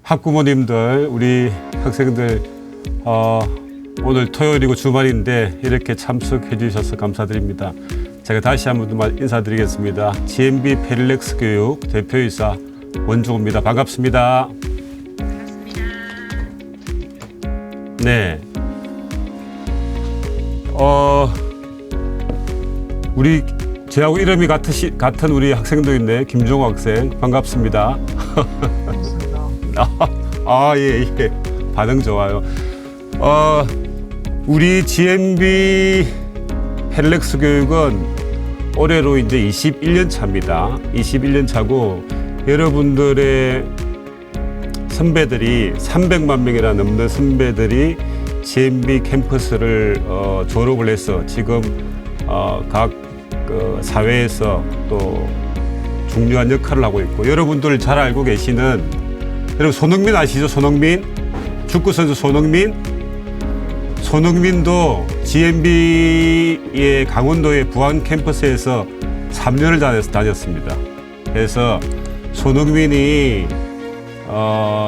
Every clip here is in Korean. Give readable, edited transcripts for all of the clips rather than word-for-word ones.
학부모님들, 우리 학생들 오늘 토요일이고 주말인데 이렇게 참석해 주셔서 감사드립니다. 제가 다시 한번 인사드리겠습니다. GMB 페릴렉스 교육 대표이사 원종우입니다. 반갑습니다. 네. 우리 저하고 이름이 같은 우리 학생도 있네. 김종호 학생. 반갑습니다. 예. 반응 좋아요. 우리 GMB 페릴렉스 교육은 올해로 이제 21년 차입니다. 21년 차고 여러분들의 선배들이 300만 명이나 넘는 선배들이 GMB 캠퍼스를 졸업을 해서 지금 각 사회에서 또 중요한 역할을 하고 있고, 여러분들 잘 알고 계시는 여러분 손흥민 아시죠? 손흥민 축구선수 손흥민도 GMB의 강원도의 부안 캠퍼스에서 3년을 다녔습니다. 그래서 손흥민이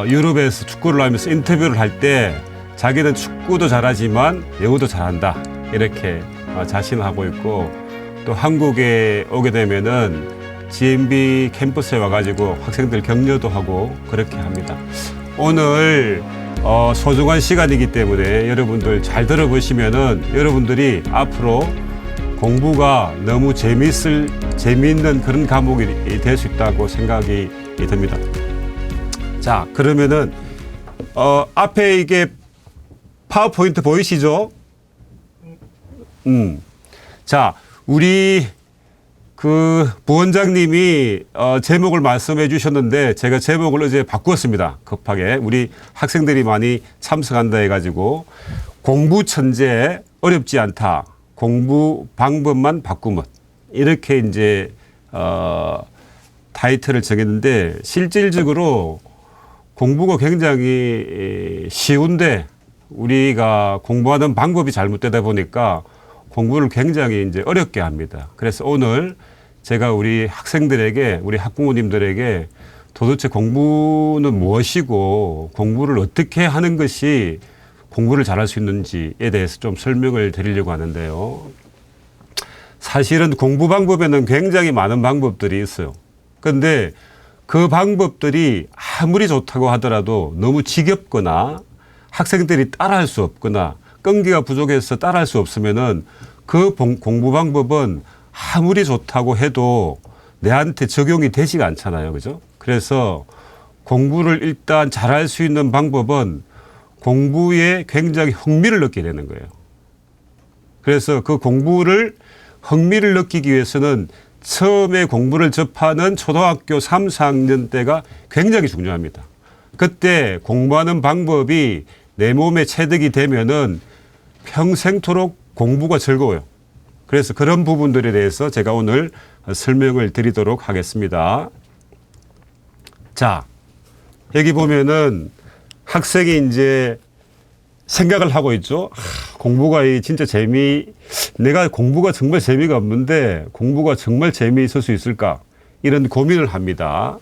유럽에서 축구를 하면서 인터뷰를 할 때 자기는 축구도 잘하지만 영어도 잘한다 이렇게 자신하고 있고, 또 한국에 오게 되면은 GMB 캠퍼스에 와가지고 학생들 격려도 하고 그렇게 합니다. 오늘 소중한 시간이기 때문에 여러분들 잘 들어보시면은 여러분들이 앞으로 공부가 너무 재미있는 그런 과목이 될 수 있다고 생각이 듭니다. 자, 그러면은 앞에 이게 파워포인트 보이시죠? 자, 우리 부원장님이 제목을 말씀해 주셨는데 제가 제목을 어제 바꾸었습니다. 급하게. 우리 학생들이 많이 참석한다 해가지고 공부 천재 어렵지 않다. 공부 방법만 바꾸면. 이렇게 이제 타이틀을 정했는데 실질적으로 공부가 굉장히 쉬운데 우리가 공부하는 방법이 잘못되다 보니까 공부를 굉장히 이제 어렵게 합니다. 그래서 오늘 제가 우리 학생들에게, 우리 학부모님들에게 도대체 공부는 무엇이고 공부를 어떻게 하는 것이 공부를 잘할 수 있는지에 대해서 좀 설명을 드리려고 하는데요. 사실은 공부 방법에는 굉장히 많은 방법들이 있어요. 그런데 그 방법들이 아무리 좋다고 하더라도 너무 지겹거나 학생들이 따라할 수 없거나 끈기가 부족해서 따라할 수 없으면은 그 공부 방법은 아무리 좋다고 해도 내한테 적용이 되지가 않잖아요. 그죠? 그래서 공부를 일단 잘할 수 있는 방법은 공부에 굉장히 흥미를 느끼게 되는 거예요. 그래서 그 흥미를 느끼기 위해서는 처음에 공부를 접하는 초등학교 3, 4학년 때가 굉장히 중요합니다. 그때 공부하는 방법이 내 몸에 체득이 되면은 평생토록 공부가 즐거워요. 그래서 그런 부분들에 대해서 제가 오늘 설명을 드리도록 하겠습니다. 자, 여기 보면은 학생이 이제 생각을 하고 있죠. 공부가 진짜 내가 공부가 정말 재미가 없는데 공부가 정말 재미있을 수 있을까? 이런 고민을 합니다.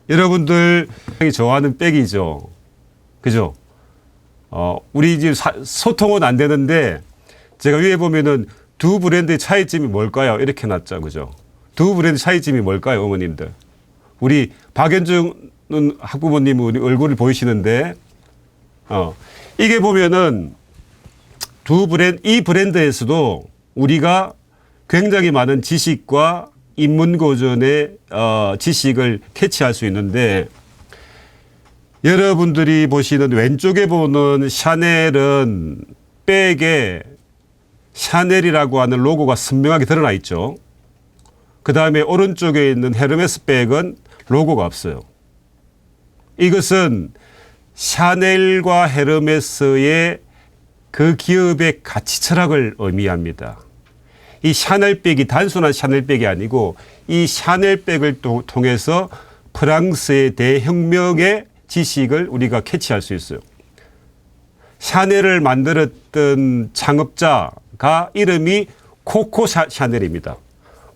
여러분들 좋아하는 백이죠. 그죠? 우리 지금 소통은 안 되는데 제가 위에 보면은 두 브랜드의 차이점이 뭘까요? 이렇게 놨죠. 그죠? 두 브랜드 차이점이 뭘까요? 어머님들. 우리 박연중 학부모님 우리 얼굴을 보이시는데, 이게 보면은 이 브랜드에서도 우리가 굉장히 많은 지식과 인문고전의 지식을 캐치할 수 있는데, 여러분들이 보시는 왼쪽에 보는 샤넬은 백에 샤넬이라고 하는 로고가 선명하게 드러나 있죠. 그 다음에 오른쪽에 있는 헤르메스 백은 로고가 없어요. 이것은 샤넬과 헤르메스의 그 기업의 가치 철학을 의미합니다. 이 샤넬백이 단순한 샤넬백이 아니고 이 샤넬백을 통해서 프랑스의 대혁명의 지식을 우리가 캐치할 수 있어요. 샤넬을 만들었던 창업자가 이름이 코코 샤넬입니다.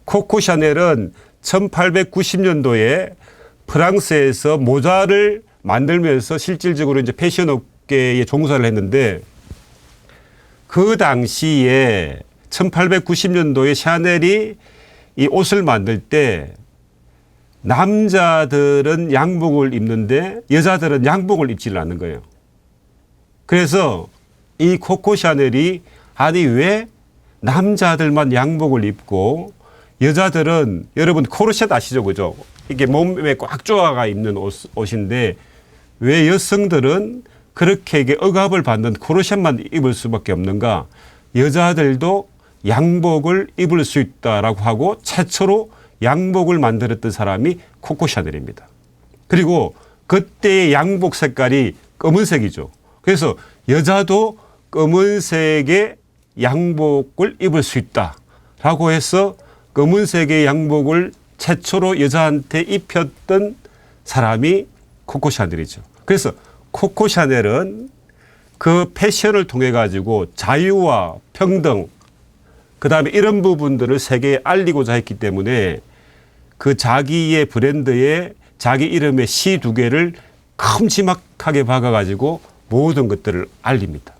코코 샤넬은 1890년도에 프랑스에서 모자를 만들면서 실질적으로 이제 패션 업계에 종사를 했는데 그 당시에 1890년도에 샤넬이 이 옷을 만들 때 남자들은 양복을 입는데 여자들은 양복을 입지를 않는 거예요. 그래서 이 코코 샤넬이 아니 왜 남자들만 양복을 입고 여자들은 여러분 코르셋 아시죠? 그죠? 이게 몸에 꽉 조아가 입는 옷인데 왜 여성들은 그렇게 이게 억압을 받는 코르셋만 입을 수밖에 없는가? 여자들도 양복을 입을 수 있다라고 하고 최초로 양복을 만들었던 사람이 코코 샤넬입니다. 그리고 그때의 양복 색깔이 검은색이죠. 그래서 여자도 검은색의 양복을 입을 수 있다라고 해서 검은색의 양복을 최초로 여자한테 입혔던 사람이 코코 샤넬이죠. 그래서 코코 샤넬은 그 패션을 통해 가지고 자유와 평등 그다음에 이런 부분들을 세계에 알리고자 했기 때문에 그 자기의 브랜드에 자기 이름의 시 2개를 큼지막하게 박아가지고 모든 것들을 알립니다.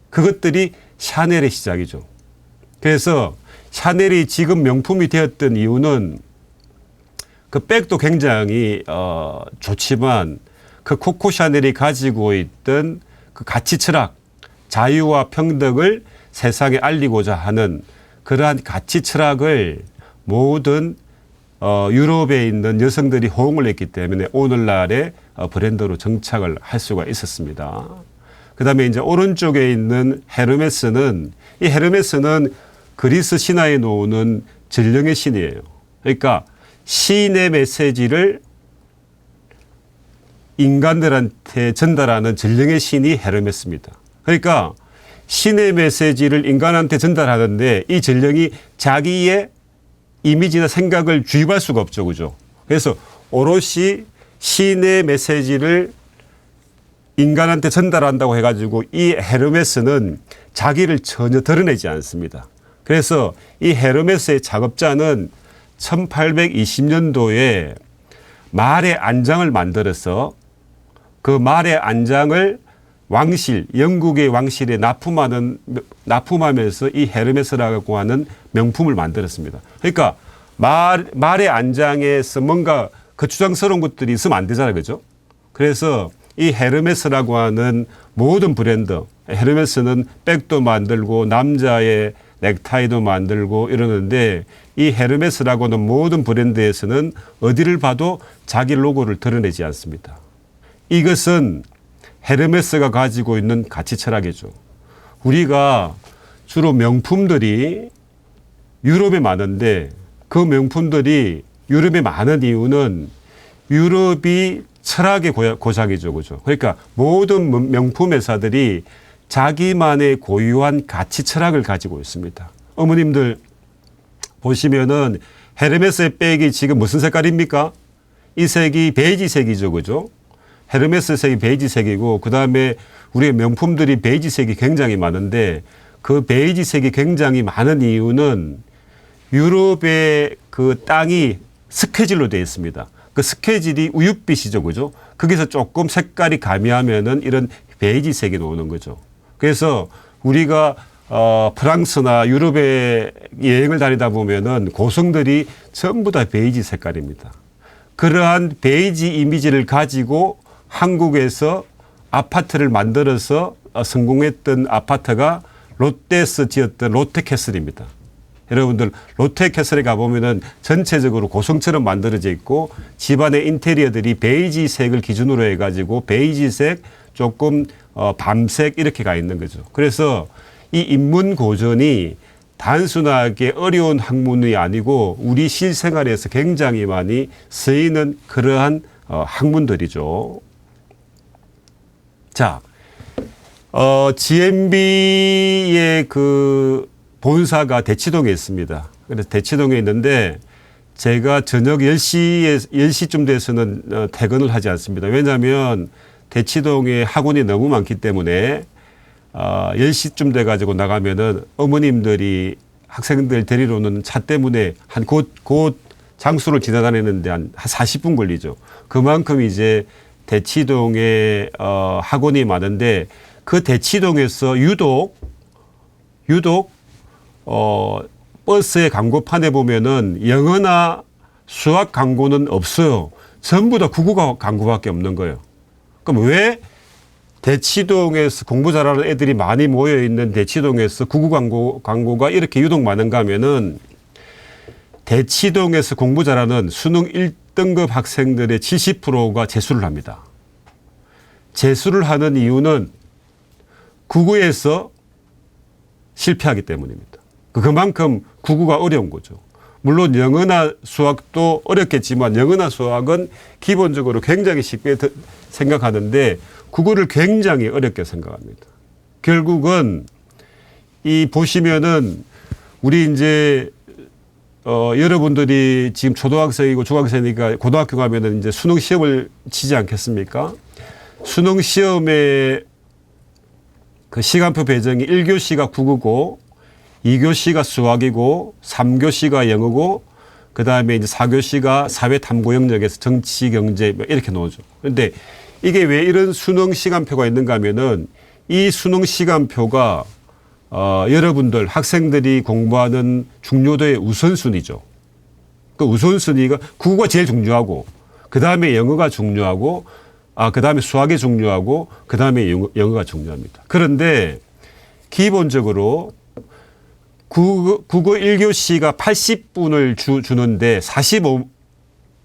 그것들이 샤넬의 시작이죠. 그래서 샤넬이 지금 명품이 되었던 이유는 그 백도 굉장히 좋지만 그 코코 샤넬이 가지고 있던 그 가치 철학, 자유와 평등을 세상에 알리고자 하는 그러한 가치 철학을 모든 유럽에 있는 여성들이 호응을 했기 때문에 오늘날의 브랜드로 정착을 할 수가 있었습니다. 그다음에 이제 오른쪽에 있는 헤르메스는 이 헤르메스는 그리스 신화에 나오는 전령의 신이에요. 그러니까 신의 메시지를 인간들한테 전달하는 전령의 신이 헤르메스입니다. 그러니까 신의 메시지를 인간한테 전달하는데 이 전령이 자기의 이미지나 생각을 주입할 수가 없죠. 그죠? 그래서 오롯이 신의 메시지를 인간한테 전달한다고 해가지고 이 헤르메스는 자기를 전혀 드러내지 않습니다. 그래서 이 헤르메스의 작업자는 1820년도에 말의 안장을 만들어서 그 말의 안장을 왕실, 영국의 왕실에 납품하면서 이 헤르메스라고 하는 명품을 만들었습니다. 그러니까 말의 안장에서 뭔가 거추장스러운 것들이 있으면 안 되잖아요. 그죠? 그래서 이 헤르메스라고 하는 모든 브랜드, 헤르메스는 백도 만들고 남자의 넥타이도 만들고 이러는데 이 헤르메스라고 하는 모든 브랜드에서는 어디를 봐도 자기 로고를 드러내지 않습니다. 이것은 헤르메스가 가지고 있는 가치 철학이죠. 우리가 주로 명품들이 유럽에 많은데 그 명품들이 유럽에 많은 이유는 유럽이 철학의 고장이죠. 그죠? 그러니까 모든 명품 회사들이 자기만의 고유한 가치 철학을 가지고 있습니다. 어머님들 보시면은 헤르메스의 백이 지금 무슨 색깔입니까? 이 색이 베이지색이죠. 그죠? 헤르메스 색이 베이지색이고 그다음에 우리의 명품들이 베이지색이 굉장히 많은데 그 베이지색이 굉장히 많은 이유는 유럽의 그 땅이 스케질로 되어 있습니다. 그 스케질이 우윳빛이죠. 그죠? 거기서 조금 색깔이 가미하면은 이런 베이지색이 나오는 거죠. 그래서 우리가 프랑스나 유럽에 여행을 다니다 보면은 고성들이 전부 다 베이지 색깔입니다. 그러한 베이지 이미지를 가지고 한국에서 아파트를 만들어서 성공했던 아파트가 롯데에서 지었던 롯데캐슬입니다. 여러분들 롯데캐슬에 가보면은 전체적으로 고성처럼 만들어져 있고 집안의 인테리어들이 베이지색을 기준으로 해가지고 베이지색 조금 밤색 이렇게 가 있는 거죠. 그래서 이 인문 고전이 단순하게 어려운 학문이 아니고 우리 실생활에서 굉장히 많이 쓰이는 그러한 학문들이죠. 자, GMB의 그 본사가 대치동에 있습니다. 그래서 대치동에 있는데 제가 저녁 10시쯤 돼서는 퇴근을 하지 않습니다. 왜냐하면 대치동에 학원이 너무 많기 때문에 10시쯤 돼가지고 나가면은 어머님들이 학생들 데리러 오는 차 때문에 한 곧 장소를 지나다니는데 한 40분 걸리죠. 그만큼 이제 대치동에 학원이 많은데 그 대치동에서 유독 버스의 광고판에 보면은 영어나 수학 광고는 없어요. 전부 다 국어 광고밖에 없는 거예요. 그럼 왜 대치동에서 공부 잘하는 애들이 많이 모여 있는 대치동에서 국어 광고가 이렇게 유독 많은가 하면은 대치동에서 공부 잘하는 수능 1등급 학생들의 70%가 재수를 합니다. 재수를 하는 이유는 국어에서 실패하기 때문입니다. 그만큼 국어가 어려운 거죠. 물론 영어나 수학도 어렵겠지만 영어나 수학은 기본적으로 굉장히 쉽게 생각하는데 국어를 굉장히 어렵게 생각합니다. 결국은 이 보시면은 우리 이제 여러분들이 지금 초등학생이고 중학생이니까 고등학교 가면은 이제 수능 시험을 치지 않겠습니까? 수능 시험에 그 시간표 배정이 1교시가 국어고 2교시가 수학이고 3교시가 영어고 그다음에 이제 4교시가 사회 탐구 영역에서 정치 경제 이렇게 나오죠. 그런데 이게 왜 이런 수능 시간표가 있는가 하면은 이 수능 시간표가 여러분들 학생들이 공부하는 중요도의 우선순위죠. 그 우선순위가 국어가 제일 중요하고 그다음에 영어가 중요하고 그다음에 수학이 중요하고 그다음에 영어가 중요합니다. 그런데 기본적으로 국어 1교시가 80분을 주는데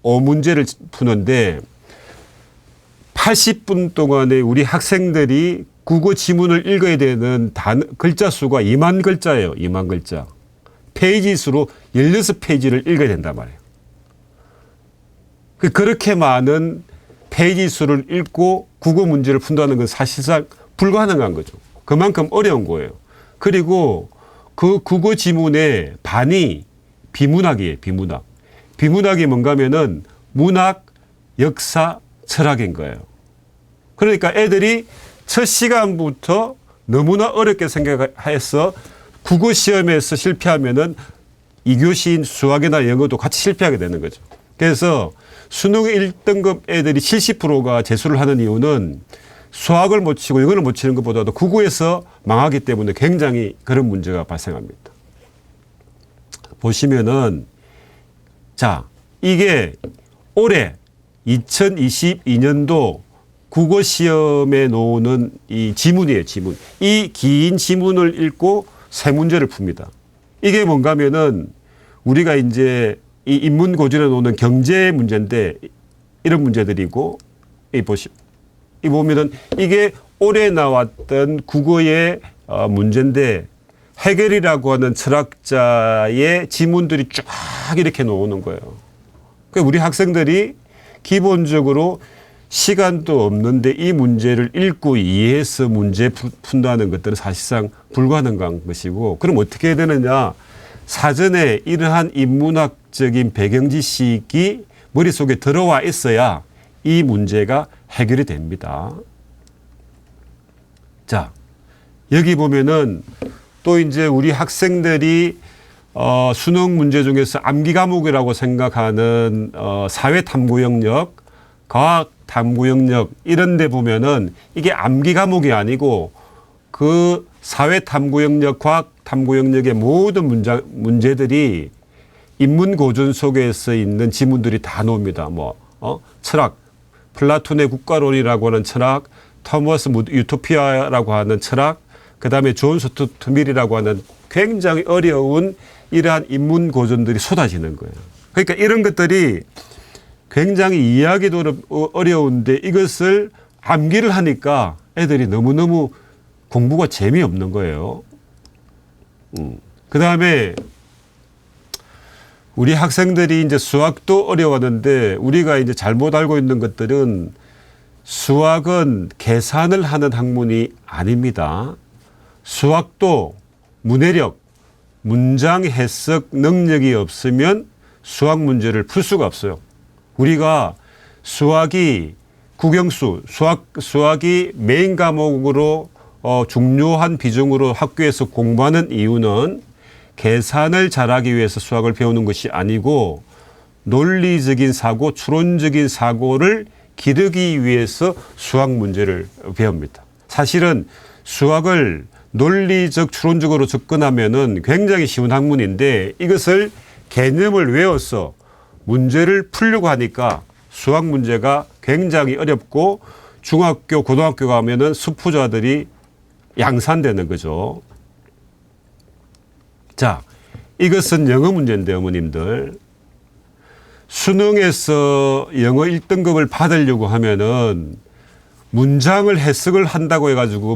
45문제를 푸는데 80분 동안에 우리 학생들이 국어 지문을 읽어야 되는 글자 수가 2만 글자예요. 2만 글자. 페이지 수로 16페이지를 읽어야 된단 말이에요. 그렇게 많은 페이지 수를 읽고 국어 문제를 푼다는 건 사실상 불가능한 거죠. 그만큼 어려운 거예요. 그리고 그 국어 지문의 반이 비문학이에요. 비문학. 비문학이 뭔가 하면은 문학, 역사, 철학인 거예요. 그러니까 애들이 첫 시간부터 너무나 어렵게 생각해서 국어 시험에서 실패하면은 2교시인 수학이나 영어도 같이 실패하게 되는 거죠. 그래서 수능 1등급 애들이 70%가 재수를 하는 이유는 수학을 못 치고 영어를 못 치는 것보다도 국어에서 망하기 때문에 굉장히 그런 문제가 발생합니다. 보시면은 자, 이게 올해 2022년도 국어 시험에 나오는 이 지문이에요, 지문. 이 긴 지문을 읽고 세 문제를 풉니다. 이게 뭔가 하면은 우리가 이제 이 인문 고전에 나오는 경제 문제인데 이런 문제들이고 이 보면은 이게 올해 나왔던 국어의 문제인데 해겔이라고 하는 철학자의 지문들이 쫙 이렇게 나오는 거예요. 그러니까 우리 학생들이 기본적으로 시간도 없는데 이 문제를 읽고 이해해서 문제 푼다는 것들은 사실상 불가능한 것이고 그럼 어떻게 해야 되느냐. 사전에 이러한 인문학적인 배경 지식이 머릿속에 들어와 있어야 이 문제가 해결이 됩니다. 자, 여기 보면은 또 이제 우리 학생들이 수능 문제 중에서 암기 과목이라고 생각하는 사회 탐구 영역, 과학 탐구 영역 이런 데 보면은 이게 암기 과목이 아니고 그 사회 탐구 영역, 과학 탐구 영역의 모든 문제들이 인문 고전 속에서 있는 지문들이 다 나옵니다. 철학, 플라톤의 국가론이라고 하는 철학, 토머스 유토피아라고 하는 철학, 그다음에 존 스튜어트 밀이라고 하는 굉장히 어려운 이러한 인문 고전들이 쏟아지는 거예요. 그러니까 이런 것들이 굉장히 이해하기도 어려운데 이것을 암기를 하니까 애들이 너무너무 공부가 재미없는 거예요. 그다음에 우리 학생들이 이제 수학도 어려웠는데 우리가 이제 잘못 알고 있는 것들은 수학은 계산을 하는 학문이 아닙니다. 수학도 문해력, 문장 해석 능력이 없으면 수학 문제를 풀 수가 없어요. 우리가 수학이 국영수, 수학이 메인 과목으로 중요한 비중으로 학교에서 공부하는 이유는 계산을 잘하기 위해서 수학을 배우는 것이 아니고 논리적인 사고, 추론적인 사고를 기르기 위해서 수학 문제를 배웁니다. 사실은 수학을 논리적, 추론적으로 접근하면은 굉장히 쉬운 학문인데 이것을 개념을 외워서 문제를 풀려고 하니까 수학 문제가 굉장히 어렵고 중학교, 고등학교 가면은 수포자들이 양산되는 거죠. 자, 이것은 영어 문제인데 어머님들. 수능에서 영어 1등급을 받으려고 하면은 문장을 해석을 한다고 해가지고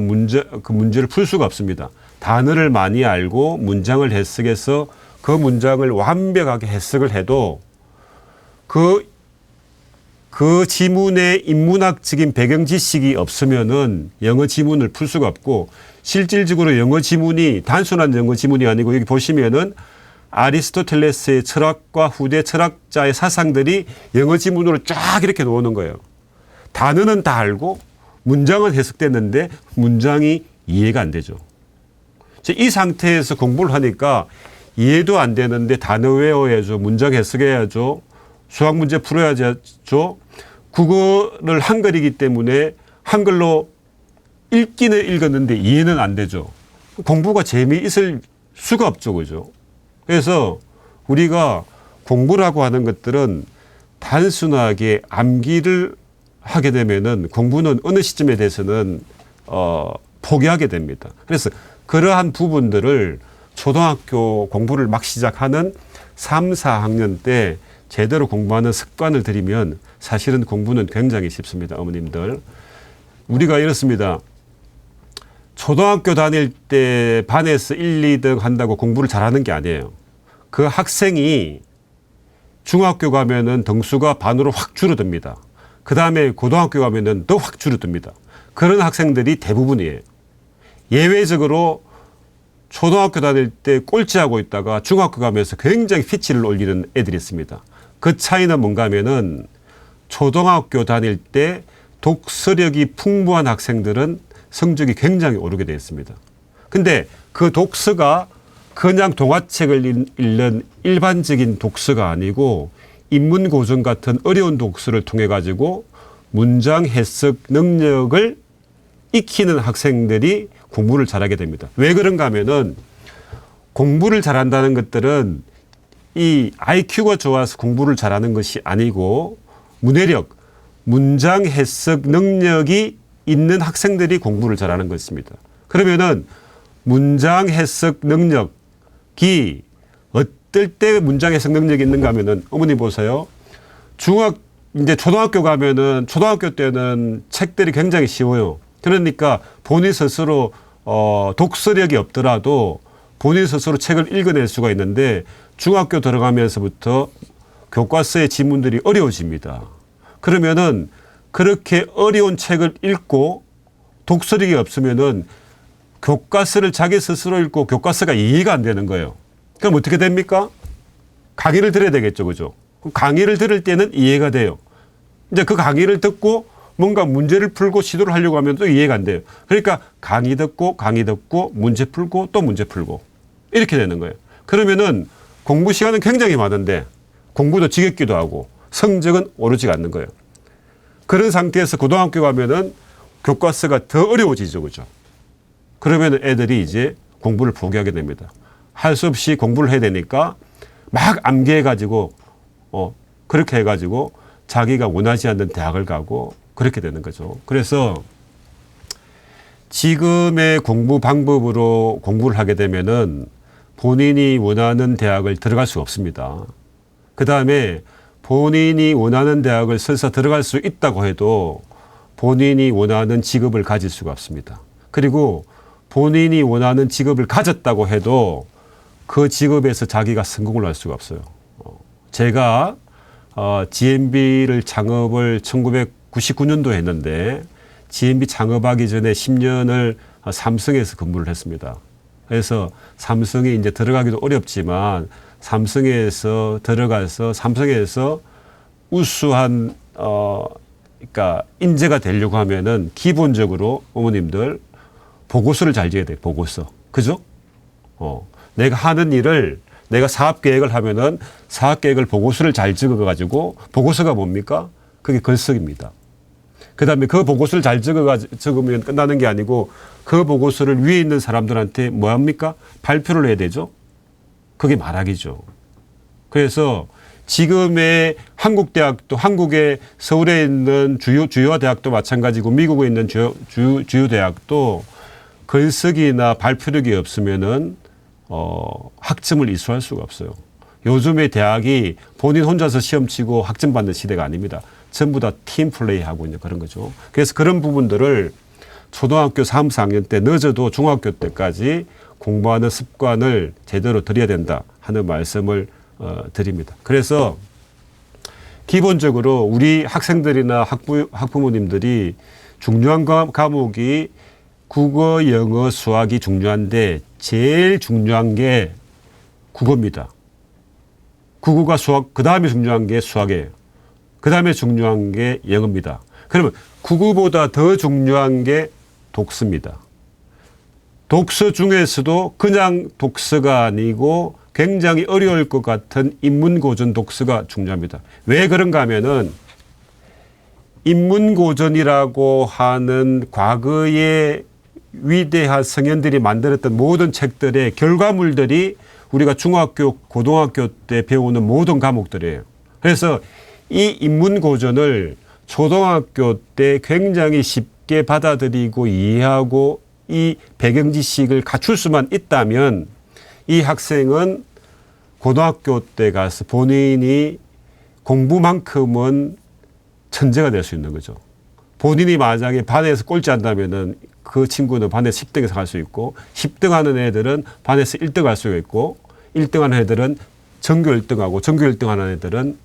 그 문제를 풀 수가 없습니다. 단어를 많이 알고 문장을 해석해서 그 문장을 완벽하게 해석을 해도 그 지문의 인문학적인 배경 지식이 없으면은 영어 지문을 풀 수가 없고, 실질적으로 영어 지문이 단순한 영어 지문이 아니고 여기 보시면은 아리스토텔레스의 철학과 후대 철학자의 사상들이 영어 지문으로 쫙 이렇게 놓는 거예요. 단어는 다 알고 문장은 해석됐는데 문장이 이해가 안 되죠. 이 상태에서 공부를 하니까 이해도 안 되는데 단어 외워야죠. 문장 해석해야죠. 수학 문제 풀어야죠. 국어를 한글이기 때문에 한글로 읽기는 읽었는데 이해는 안 되죠. 공부가 재미있을 수가 없죠. 그죠? 그래서 우리가 공부를 하고 하는 것들은 단순하게 암기를 하게 되면은 공부는 어느 시점에 대해서는 포기하게 됩니다. 그래서 그러한 부분들을 초등학교 공부를 막 시작하는 3, 4학년 때 제대로 공부하는 습관을 들이면 사실은 공부는 굉장히 쉽습니다. 어머님들. 우리가 이렇습니다. 초등학교 다닐 때 반에서 1, 2등 한다고 공부를 잘하는 게 아니에요. 그 학생이 중학교 가면은 등수가 반으로 확 줄어듭니다. 그 다음에 고등학교 가면은 더 확 줄어듭니다. 그런 학생들이 대부분이에요. 예외적으로 초등학교 다닐 때 꼴찌하고 있다가 중학교 가면서 굉장히 피치를 올리는 애들이 있습니다. 그 차이는 뭔가 하면은 초등학교 다닐 때 독서력이 풍부한 학생들은 성적이 굉장히 오르게 되어 있습니다. 근데 그 독서가 그냥 동화책을 읽는 일반적인 독서가 아니고 인문고전 같은 어려운 독서를 통해 가지고 문장 해석 능력을 익히는 학생들이 공부를 잘하게 됩니다. 왜 그런가 하면은 공부를 잘한다는 것들은 이 IQ가 좋아서 공부를 잘하는 것이 아니고 문해력, 문장 해석 능력이 있는 학생들이 공부를 잘하는 것입니다. 그러면은 문장 해석 능력이 어떨 때 문장 해석 능력이 있는가 하면은 어머니 보세요. 이제 초등학교 가면은 초등학교 때는 책들이 굉장히 쉬워요. 그러니까 본인 스스로 독서력이 없더라도 본인 스스로 책을 읽어낼 수가 있는데 중학교 들어가면서부터 교과서의 지문들이 어려워집니다. 그러면은 그렇게 어려운 책을 읽고 독서력이 없으면은 교과서를 자기 스스로 읽고 교과서가 이해가 안 되는 거예요. 그럼 어떻게 됩니까? 강의를 들어야 되겠죠. 그죠? 강의를 들을 때는 이해가 돼요. 이제 그 강의를 듣고 뭔가 문제를 풀고 시도를 하려고 하면 또 이해가 안 돼요. 그러니까 강의 듣고 문제 풀고 또 문제 풀고 이렇게 되는 거예요. 그러면은 공부 시간은 굉장히 많은데 공부도 지겹기도 하고 성적은 오르지가 않는 거예요. 그런 상태에서 고등학교 가면은 교과서가 더 어려워지죠. 그죠? 그러면 애들이 이제 공부를 포기하게 됩니다. 할 수 없이 공부를 해야 되니까 막 암기해가지고 그렇게 해가지고 자기가 원하지 않는 대학을 가고 그렇게 되는 거죠. 그래서 지금의 공부 방법으로 공부를 하게 되면은 본인이 원하는 대학을 들어갈 수 없습니다. 그 다음에 본인이 원하는 대학을 설사 들어갈 수 있다고 해도 본인이 원하는 직업을 가질 수가 없습니다. 그리고 본인이 원하는 직업을 가졌다고 해도 그 직업에서 자기가 성공을 할 수가 없어요. 제가 GMB를 창업을 1999년도에 했는데 GMB 창업하기 전에 10년을 삼성에서 근무를 했습니다. 그래서 삼성에 이제 들어가기도 어렵지만 삼성에서 들어가서 삼성에서 우수한 그러니까 인재가 되려고 하면은 기본적으로 어머님들 보고서를 잘 지어야 돼요. 보고서. 그죠? 내가 하는 일을 내가 사업 계획을 하면은 사업 계획을 보고서를 잘 적어가지고 보고서가 뭡니까? 그게 글쓰기입니다. 그 다음에 그 보고서를 잘 적으면 끝나는 게 아니고 그 보고서를 위에 있는 사람들한테 뭐 합니까? 발표를 해야 되죠. 그게 말하기죠. 그래서 지금의 한국 대학도 한국의 서울에 있는 주요 대학도 마찬가지고 미국에 있는 주요 대학도 글쓰기나 발표력이 없으면은 학점을 이수할 수가 없어요. 요즘의 대학이 본인 혼자서 시험 치고 학점 받는 시대가 아닙니다. 전부 다 팀 플레이 하고 있는 그런 거죠. 그래서 그런 부분들을 초등학교 3, 4학년 때 늦어도 중학교 때까지 공부하는 습관을 제대로 들여야 된다 하는 말씀을 드립니다. 그래서 기본적으로 우리 학생들이나 학부모님들이 중요한 과목이 국어, 영어, 수학이 중요한데 제일 중요한 게 국어입니다. 국어가 수학, 그 다음에 중요한 게 수학이에요. 그 다음에 중요한 게 영어입니다. 그러면 국어보다 더 중요한 게 독서입니다. 독서 중에서도 그냥 독서가 아니고 굉장히 어려울 것 같은 인문고전 독서가 중요합니다. 왜 그런가 하면은 인문고전이라고 하는 과거의 위대한 성현들이 만들었던 모든 책들의 결과물들이 우리가 중학교, 고등학교 때 배우는 모든 과목들이에요. 그래서 이 인문고전을 초등학교 때 굉장히 쉽게 받아들이고 이해하고 이 배경지식을 갖출 수만 있다면 이 학생은 고등학교 때 가서 본인이 공부만큼은 천재가 될 수 있는 거죠. 본인이 만약에 반에서 꼴찌한다면은 그 친구는 반에서 10등에서 갈 수 있고 10등 하는 애들은 반에서 1등 할 수가 있고 1등 하는 애들은 전교 1등하고 전교 1등 하는 애들은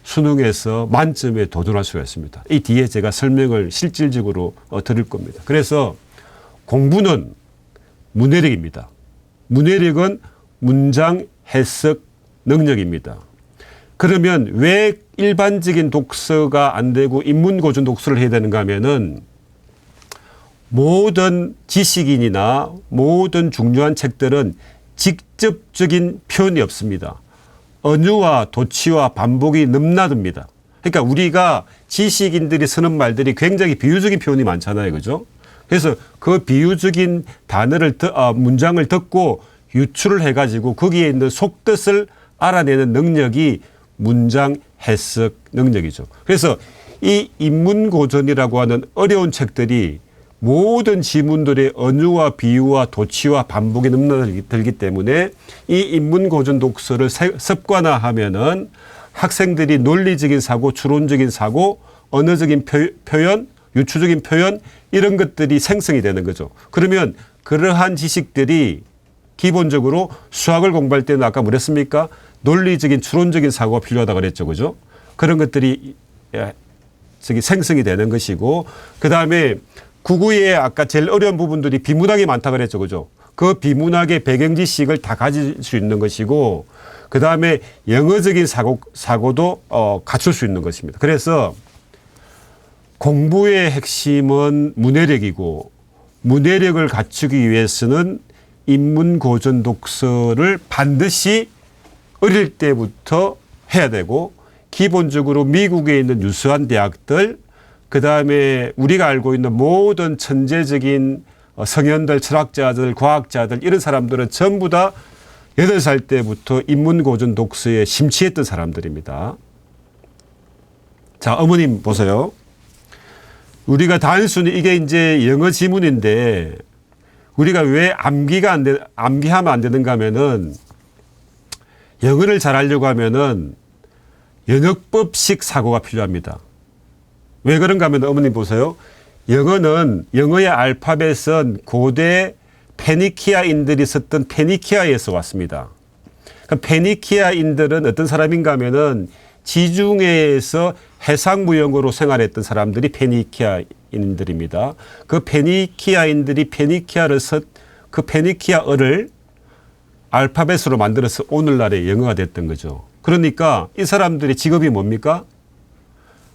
수능에서 만점에 도전할 수가 있습니다. 이 뒤에 제가 설명을 실질적으로 드릴 겁니다. 그래서 공부는 문해력입니다. 문해력은 문장 해석 능력입니다. 그러면 왜 일반적인 독서가 안 되고 인문고전 독서를 해야 되는가 하면은 모든 지식인이나 모든 중요한 책들은 직접적인 표현이 없습니다. 언유와 도치와 반복이 넘나듭니다. 그러니까 우리가 지식인들이 쓰는 말들이 굉장히 비유적인 표현이 많잖아요. 그죠? 그래서 그 비유적인 문장을 듣고 유추를 해가지고 거기에 있는 속뜻을 알아내는 능력이 문장 해석 능력이죠. 그래서 이 인문고전이라고 하는 어려운 책들이 모든 지문들의 언유와 비유와 도치와 반복이 넘나들기 때문에 이 인문고전 독서를 습관화하면은 학생들이 논리적인 사고, 추론적인 사고, 언어적인 표현, 유추적인 표현 이런 것들이 생성이 되는 거죠. 그러면 그러한 지식들이 기본적으로 수학을 공부할 때는 아까 뭐랬습니까? 논리적인 추론적인 사고가 필요하다고 그랬죠. 그죠? 그런 것들이 생성이 되는 것이고 그다음에 국어의 아까 제일 어려운 부분들이 비문학이 많다 그랬죠. 그죠? 그 비문학의 배경 지식을 다 가질 수 있는 것이고 그다음에 영어적인 사고도 갖출 수 있는 것입니다. 그래서 공부의 핵심은 문해력이고 문해력을 갖추기 위해서는 인문고전 독서를 반드시 어릴 때부터 해야 되고 기본적으로 미국에 있는 유수한 대학들 그다음에 우리가 알고 있는 모든 천재적인 성현들, 철학자들, 과학자들 이런 사람들은 전부 다 8살 때부터 인문고전 독서에 심취했던 사람들입니다. 자, 어머님 보세요. 우리가 단순히 이게 이제 영어 지문인데 우리가 왜 암기하면 안 되는가 하면은 영어를 잘하려고 하면은 영역법식 사고가 필요합니다. 왜 그런가 하면 어머님 보세요. 영어의 알파벳은 고대 페니키아인들이 썼던 페니키아에서 왔습니다. 그러니까 페니키아인들은 어떤 사람인가 하면은 지중해에서 해상무역으로 생활했던 사람들이 페니키아인들입니다. 그 페니키아인들이 그 페니키아어를 알파벳으로 만들어서 오늘날의 영어가 됐던 거죠. 그러니까 이 사람들의 직업이 뭡니까?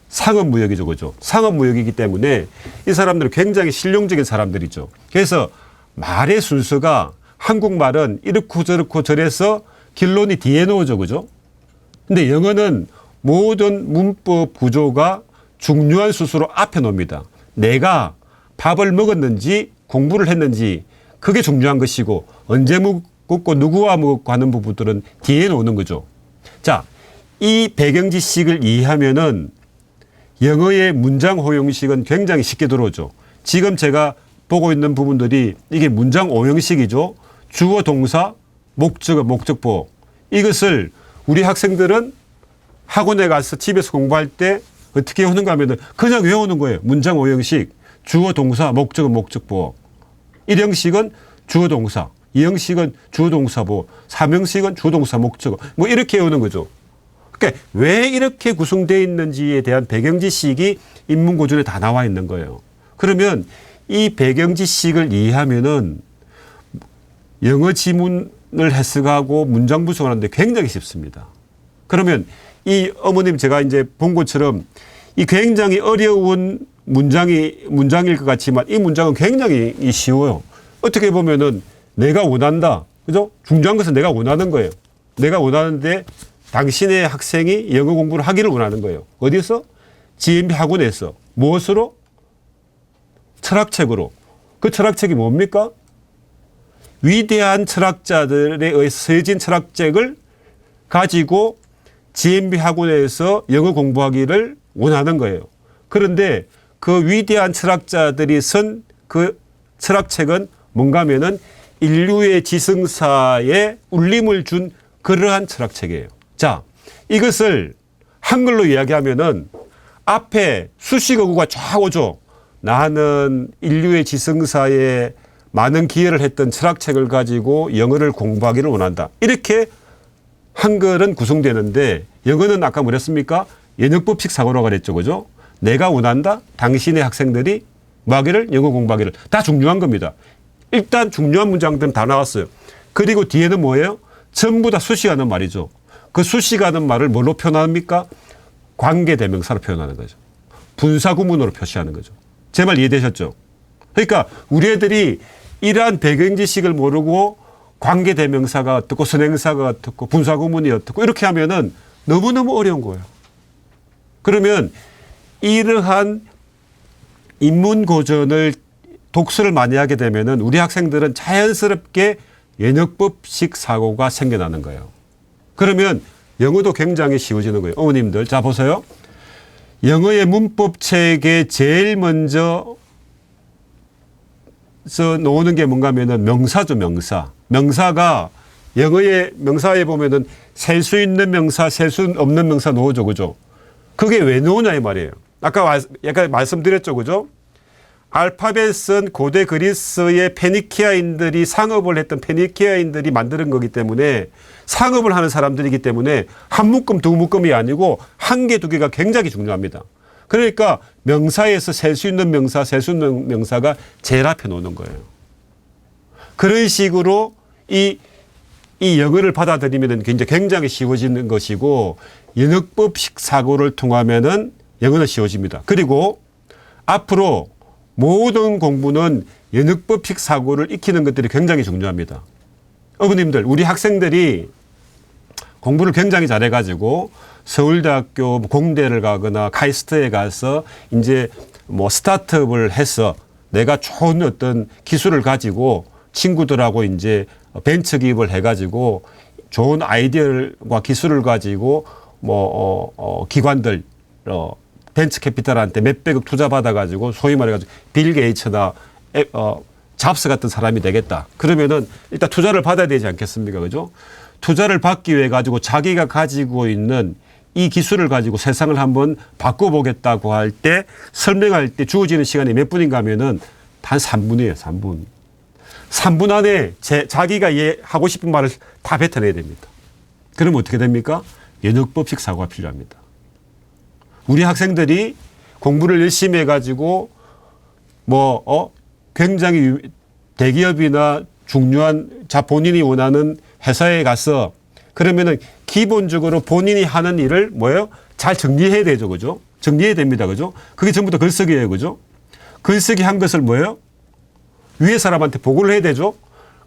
상업무역이죠. 그죠? 상업무역이기 때문에 이 사람들은 굉장히 실용적인 사람들이죠. 그래서 말의 순서가 한국말은 이렇고 저렇고 저래서 결론이 뒤에 놓여져, 그죠? 근데 영어는 모든 문법 구조가 중요한 수수로 앞에 놓습니다. 내가 밥을 먹었는지 공부를 했는지 그게 중요한 것이고 언제 먹고 누구와 먹고 하는 부분들은 뒤에 놓는 거죠. 자, 이 배경지식을 이해하면은 영어의 문장 호용식은 굉장히 쉽게 들어오죠. 지금 제가 보고 있는 부분들이 이게 문장 오형식이죠. 주어, 동사, 목적어, 목적보. 이것을 우리 학생들은 학원에 가서 집에서 공부할 때 어떻게 하는가 하면 그냥 외우는 거예요. 문장 오형식, 주어, 동사, 목적어, 목적보. 1형식은 주어, 동사, 2형식은 주어, 동사, 보, 3형식은 주어, 동사, 목적어. 뭐 이렇게 외우는 거죠. 그러니까 왜 이렇게 구성되어 있는지에 대한 배경지식이 인문고전에 다 나와 있는 거예요. 그러면 이 배경지식을 이해하면은 영어 지문을 해석하고 문장 구성하는데 굉장히 쉽습니다. 그러면 이 어머님 제가 이제 본 것처럼 이 굉장히 어려운 문장일 것 같지만 이 문장은 굉장히 쉬워요. 어떻게 보면은 내가 원한다. 그죠? 중요한 것은 내가 원하는 거예요. 내가 원하는데 당신의 학생이 영어 공부를 하기를 원하는 거예요. 어디서? GMB 학원에서. 무엇으로? 철학책으로. 그 철학책이 뭡니까? 위대한 철학자들에 의해서 쓰여진 철학책을 가지고 GMB 학원에서 영어 공부하기를 원하는 거예요. 그런데 그 위대한 철학자들이 쓴 그 철학책은 뭔가 하면은 인류의 지성사에 울림을 준 그러한 철학책이에요. 자, 이것을 한글로 이야기하면은 앞에 수식어구가 쫙 오죠. 나는 인류의 지성사에 많은 기여를 했던 철학책을 가지고 영어를 공부하기를 원한다. 이렇게 한글은 구성되는데 영어는 아까 뭐랬습니까? 연역법칙 사고라고 그랬죠. 그죠? 내가 원한다. 당신의 학생들이 뭐 하기를? 영어 공부하기를. 다 중요한 겁니다. 일단 중요한 문장들은 다 나왔어요. 그리고 뒤에는 뭐예요? 전부 다 수식하는 말이죠. 그 수식하는 말을 뭘로 표현합니까? 관계대명사로 표현하는 거죠. 분사구문으로 표시하는 거죠. 제 말 이해되셨죠? 그러니까 우리 애들이 이러한 배경지식을 모르고 관계대명사가 어떻고 선행사가 어떻고 분사구문이 어떻고 이렇게 하면은 너무너무 어려운 거예요. 그러면 이러한 인문고전을 독서를 많이 하게 되면은 우리 학생들은 자연스럽게 연역법식 사고가 생겨나는 거예요. 그러면 영어도 굉장히 쉬워지는 거예요. 어머님들, 자 보세요. 영어의 문법책에 제일 먼저 놓는 게 뭔가 하면은 명사죠, 명사. 명사가 영어의 명사에 보면은 셀 수 있는 명사, 셀 수 없는 명사 놓으죠, 그죠? 그게 왜 놓으냐 이 말이에요. 아까 약간 말씀드렸죠, 그죠? 알파벳은 고대 그리스의 페니키아인들이 상업을 했던 페니키아인들이 만드는 거기 때문에 상업을 하는 사람들이기 때문에 한 묶음 두 묶음이 아니고 한 개 두 개가 굉장히 중요합니다. 그러니까 명사에서 셀 수 있는 명사, 셀 수 있는 명사가 제일 앞에 놓는 거예요. 그런 식으로 이 영어를 받아들이면 굉장히 쉬워지는 것이고 연역법식 사고를 통하면은 영어는 쉬워집니다. 그리고 앞으로 모든 공부는 연역법식 사고를 익히는 것들이 굉장히 중요합니다. 어머님들, 우리 학생들이 공부를 굉장히 잘해가지고 서울대학교 공대를 가거나 카이스트에 가서 이제 뭐 스타트업을 해서 내가 좋은 어떤 기술을 가지고 친구들하고 이제 벤처 기업을 해가지고 좋은 아이디어와 기술을 가지고 기관들 벤처 캐피탈한테 몇백억 투자 받아가지고 소위 말해가지고 빌 게이츠나 잡스 같은 사람이 되겠다. 그러면은 일단 투자를 받아야 되지 않겠습니까? 그죠? 투자를 받기 위해 가지고 자기가 가지고 있는 이 기술을 가지고 세상을 한번 바꿔보겠다고 할 때 설명할 때 주어지는 시간이 몇 분인가 하면은 단 3분이에요. 3분. 3분 안에 자기가 하고 싶은 말을 다 뱉어내야 됩니다. 그러면 어떻게 됩니까? 연역법식 사고가 필요합니다. 우리 학생들이 공부를 열심히 해가지고 굉장히 대기업이나 중요한 본인이 원하는 회사에 가서 그러면은 기본적으로 본인이 하는 일을 뭐예요? 잘 정리해야 되죠. 그죠? 정리해야 됩니다. 그죠? 그게 전부 다 글쓰기예요. 그죠? 글쓰기 한 것을 뭐예요? 위에 사람한테 보고를 해야 되죠.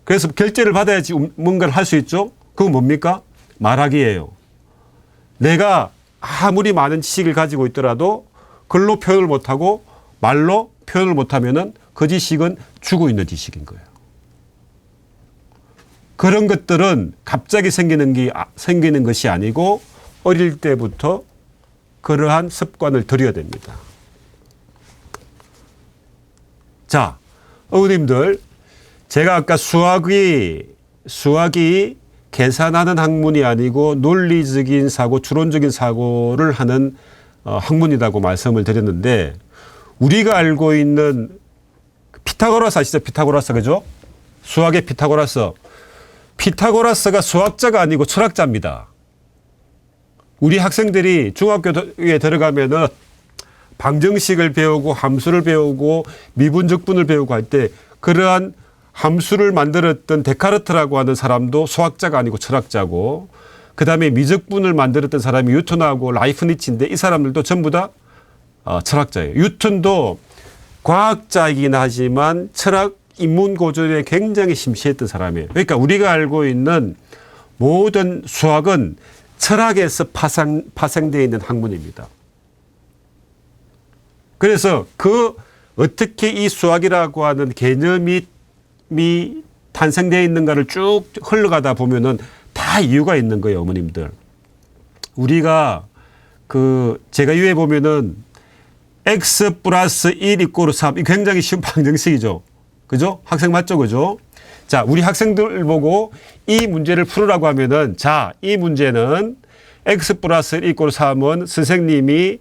그래서 결제를 받아야지 뭔가를 할 수 있죠. 그건 뭡니까? 말하기예요. 내가 아무리 많은 지식을 가지고 있더라도 글로 표현을 못하고 말로 표현을 못하면은 그 지식은 죽어 있는 지식인 거예요. 그런 것들은 갑자기 생기는 것이 아니고 어릴 때부터 그러한 습관을 들여야 됩니다. 자, 어머님들, 제가 아까 수학이 계산하는 학문이 아니고 논리적인 사고, 추론적인 사고를 하는 학문이라고 말씀을 드렸는데, 우리가 알고 있는 피타고라스 아시죠? 피타고라스, 그죠? 수학의 피타고라스. 피타고라스가 수학자가 아니고 철학자입니다. 우리 학생들이 중학교에 들어가면은 방정식을 배우고 함수를 배우고 미분적분을 배우고 할 때 그러한 함수를 만들었던 데카르트라고 하는 사람도 수학자가 아니고 철학자고, 그다음에 미적분을 만들었던 사람이 뉴턴하고 라이프니츠인데 이 사람들도 전부 다 철학자예요. 뉴턴도 과학자이긴 하지만 철학 인문 고전에 굉장히 심취했던 사람이에요. 그러니까 우리가 알고 있는 모든 수학은 철학에서 파생되어 있는 학문입니다. 그래서 어떻게 이 수학이라고 하는 개념이 탄생되어 있는가를 쭉 흘러가다 보면은 다 이유가 있는 거예요, 어머님들. 우리가 제가 위에 보면은 x 플러스 1 이꼬르 3, 이 굉장히 쉬운 방정식이죠. 그죠? 학생 맞죠? 그죠? 자, 우리 학생들 보고 이 문제를 풀으라고 하면은, 자, 이 문제는 x 플러스 1 이꼬르 3은 선생님이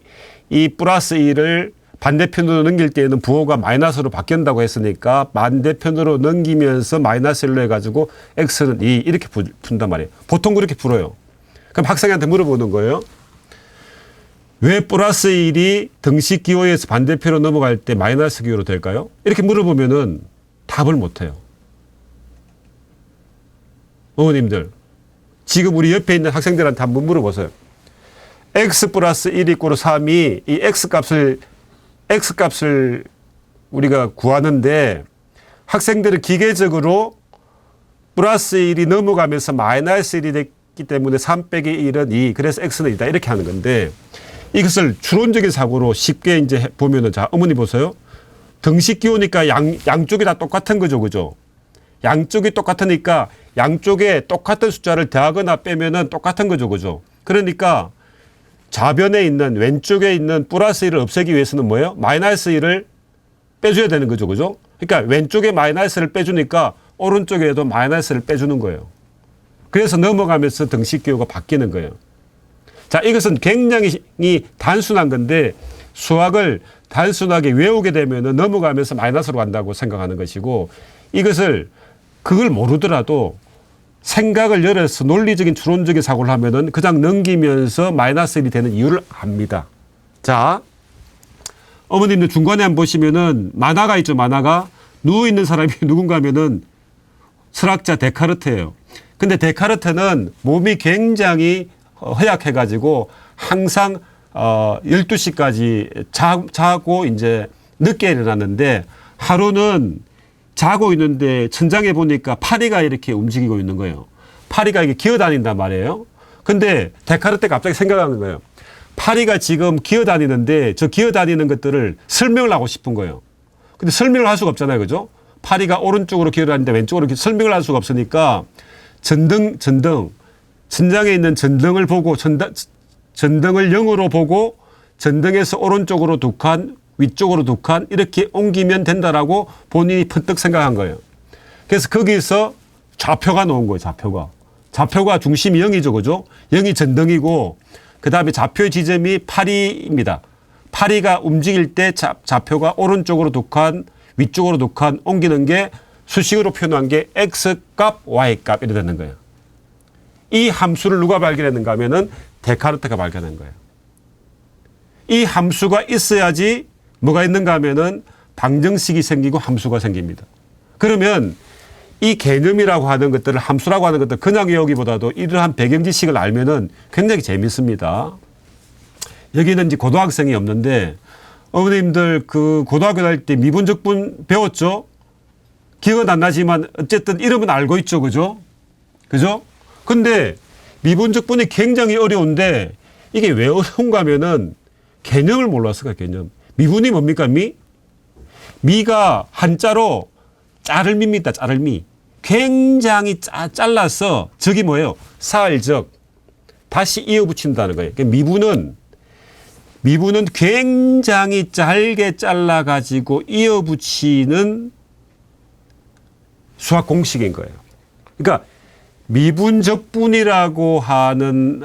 이 플러스 1을 반대편으로 넘길 때에는 부호가 마이너스로 바뀐다고 했으니까 반대편으로 넘기면서 마이너스 1로 해가지고 x는 2 이렇게 푼단 말이에요. 보통 그렇게 풀어요. 그럼 학생한테 물어보는 거예요. 왜 플러스 1이 등식 기호에서 반대편으로 넘어갈 때 마이너스 기호로 될까요? 이렇게 물어보면은 답을 못해요. 어머님들, 지금 우리 옆에 있는 학생들한테 한번 물어보세요. x 플러스 1 이꼬르 3이 이 x값을 우리가 구하는데 학생들은 기계적으로 플러스 1이 넘어가면서 마이너스 1이 됐기 때문에 3 빼기 1은 2, 그래서 x는 2다 이렇게 하는 건데, 이것을 추론적인 사고로 쉽게 이제 보면은, 자, 어머니 보세요. 등식 기호니까 양쪽이 다 똑같은 거죠. 그죠? 양쪽이 똑같으니까 양쪽에 똑같은 숫자를 더하거나 빼면은 똑같은 거죠. 그죠? 그러니까 좌변에 있는 왼쪽에 있는 플러스 1을 없애기 위해서는 뭐예요? 마이너스 1을 빼줘야 되는 거죠. 그죠? 그러니까 왼쪽에 마이너스를 빼주니까 오른쪽에도 마이너스를 빼주는 거예요. 그래서 넘어가면서 등식 기호가 바뀌는 거예요. 자, 이것은 굉장히 단순한 건데 수학을 단순하게 외우게 되면 넘어가면서 마이너스로 간다고 생각하는 것이고, 그걸 모르더라도 생각을 열어서 논리적인 추론적인 사고를 하면은 그냥 넘기면서 마이너스 1이 되는 이유를 압니다. 자, 어머님들 중간에 한번 보시면은 만화가 있죠. 만화가 누워있는 사람이 누군가 하면은 철학자 데카르트예요. 근데 데카르트는 몸이 굉장히 허약해가지고 항상 12시까지 자고 이제 늦게 일어났는데, 하루는 자고 있는데 천장에 보니까 파리가 이렇게 움직이고 있는 거예요. 파리가 이게 기어다닌단 말이에요. 근데 데카르트가 갑자기 생각하는 거예요. 파리가 지금 기어다니는데 저 기어다니는 것들을 설명을 하고 싶은 거예요. 근데 설명을 할 수가 없잖아요. 그죠? 파리가 오른쪽으로 기어다니는데 왼쪽으로 설명을 할 수가 없으니까 전등, 천장에 있는 전등을 보고 전등을 0으로 보고 전등에서 오른쪽으로 2칸, 위쪽으로 2칸 이렇게 옮기면 된다라고 본인이 퍼뜩 생각한 거예요. 그래서 거기서 좌표가 나온 거예요. 좌표가 중심이 0이죠. 그죠? 0이 전등이고 그다음에 좌표 지점이 파리입니다. 파리가 움직일 때 좌표가 오른쪽으로 2칸, 위쪽으로 2칸 옮기는 게 수식으로 표현한 게 X값, Y값 이렇게 되는 거예요. 이 함수를 누가 발견했는가 하면은 데카르트가 발견한 거예요. 이 함수가 있어야지 뭐가 있는가 하면은 방정식이 생기고 함수가 생깁니다. 그러면 이 개념이라고 하는 것들을 함수라고 하는 것들 그냥 외우기보다도 이러한 배경 지식을 알면은 굉장히 재밌습니다. 여기는 이제 고등학생이 없는데 어머님들 고등학교 다닐 때 미분적분 배웠죠? 기억은 안 나지만 어쨌든 이름은 알고 있죠. 그죠? 그죠? 근데 미분적분이 굉장히 어려운데 이게 왜 어려운가 하면은 개념을 몰랐어요. 개념. 미분이 뭡니까? 미가 한자로 짜를미입니다. 짜를미. 굉장히 잘라서 적이 뭐예요? 사흘적. 다시 이어붙인다는 거예요. 그러니까 미분은 굉장히 짧게 잘라가지고 이어붙이는 수학 공식인 거예요. 그러니까 미분적분이라고 하는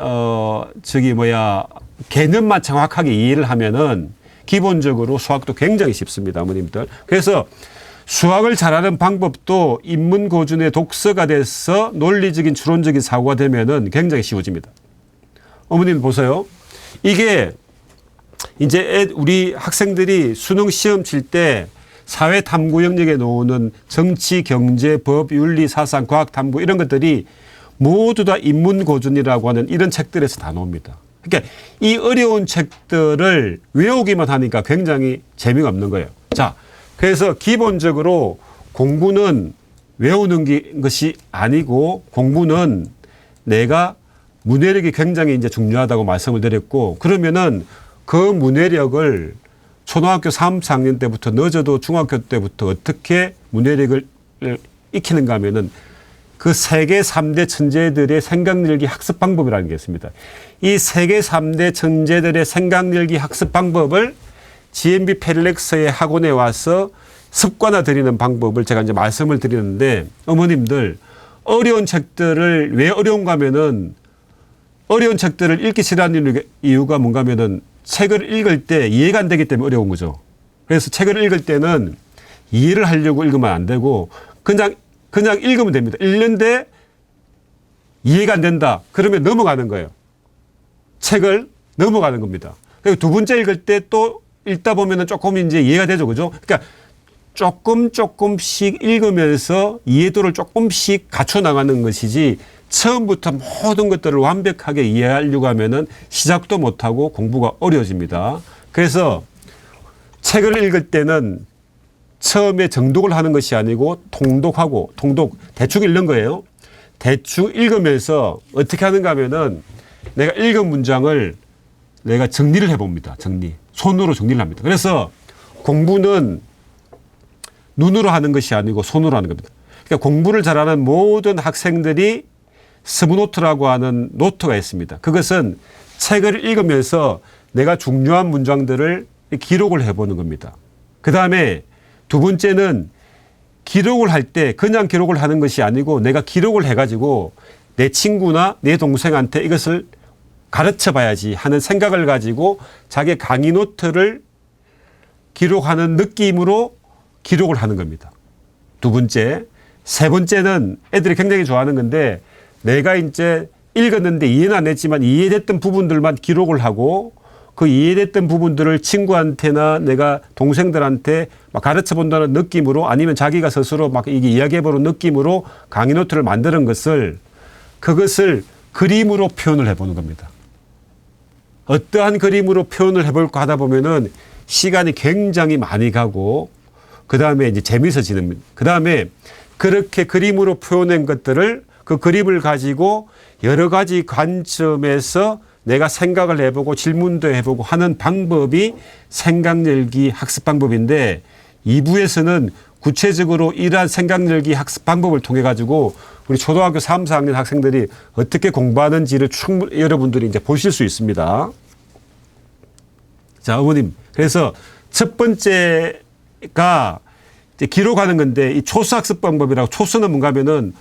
개념만 정확하게 이해를 하면은 기본적으로 수학도 굉장히 쉽습니다, 어머님들. 그래서 수학을 잘하는 방법도 인문고준의 독서가 돼서 논리적인 추론적인 사고가 되면은 굉장히 쉬워집니다. 어머님 보세요. 이게 이제 우리 학생들이 수능 시험 칠 때 사회 탐구 영역에 나오는 정치, 경제, 법, 윤리, 사상, 과학 탐구 이런 것들이 모두 다 인문고준이라고 하는 이런 책들에서 다 나옵니다. 그러니까 이 어려운 책들을 외우기만 하니까 굉장히 재미가 없는 거예요. 자, 그래서 기본적으로 공부는 외우는 것이 아니고 공부는 내가 문해력이 굉장히 이제 중요하다고 말씀을 드렸고 그러면은 그 문해력을 초등학교 3, 4학년 때부터 늦어도 중학교 때부터 어떻게 문해력을 익히는가 하면은 그 세계 3대 천재들의 생각열기 학습 방법이라는 게 있습니다. 이 세계 3대 천재들의 생각열기 학습 방법을 GMB 패릴렉스의 학원에 와서 습관화 드리는 방법을 제가 이제 말씀을 드리는데 어머님들 어려운 책들을 왜 어려운가 하면은 어려운 책들을 읽기 싫어하는 이유가 뭔가 하면은 책을 읽을 때 이해가 안 되기 때문에 어려운 거죠. 그래서 책을 읽을 때는 이해를 하려고 읽으면 안 되고 그냥 읽으면 됩니다. 읽는데 이해가 안 된다. 그러면 넘어가는 거예요. 책을 넘어가는 겁니다. 그리고 두 번째 읽을 때 또 읽다 보면은 조금 이제 이해가 되죠. 그죠? 그러니까 조금씩 읽으면서 이해도를 조금씩 갖춰 나가는 것이지 처음부터 모든 것들을 완벽하게 이해하려고 하면은 시작도 못하고 공부가 어려워집니다. 그래서 책을 읽을 때는 처음에 정독을 하는 것이 아니고 통독, 대충 읽는 거예요. 대충 읽으면서 어떻게 하는가 하면은 내가 읽은 문장을 내가 정리를 해봅니다. 손으로 정리를 합니다. 그래서 공부는 눈으로 하는 것이 아니고 손으로 하는 겁니다. 그러니까 공부를 잘하는 모든 학생들이 스브노트라고 하는 노트가 있습니다. 그것은 책을 읽으면서 내가 중요한 문장들을 기록을 해보는 겁니다. 그 다음에 두 번째는 기록을 할 때 그냥 기록을 하는 것이 아니고 내가 기록을 해가지고 내 친구나 내 동생한테 이것을 가르쳐 봐야지 하는 생각을 가지고 자기 강의 노트를 기록하는 느낌으로 기록을 하는 겁니다. 두 번째. 세 번째는 애들이 굉장히 좋아하는 건데 내가 이제 읽었는데 이해는 안 했지만 이해됐던 부분들만 기록을 하고 그 이해됐던 부분들을 친구한테나 내가 동생들한테 막 가르쳐 본다는 느낌으로 아니면 자기가 스스로 막 이게 이야기해보는 느낌으로 강의 노트를 만드는 그것을 그림으로 표현을 해보는 겁니다. 어떠한 그림으로 표현을 해볼까 하다 보면은 시간이 굉장히 많이 가고 그 다음에 이제 재미있어지는, 그 다음에 그렇게 그림으로 표현한 것들을 그 그림을 가지고 여러 가지 관점에서 내가 생각을 해보고 질문도 해보고 하는 방법이 생각열기 학습 방법인데 2부에서는 구체적으로 이러한 생각열기 학습 방법을 통해 가지고 우리 초등학교 3, 4학년 학생들이 어떻게 공부하는지를 충분히 여러분들이 이제 보실 수 있습니다. 자, 어머님. 그래서 첫 번째가 이제 기록하는 건데 이 초수 학습 방법이라고 초수는 뭔가 하면은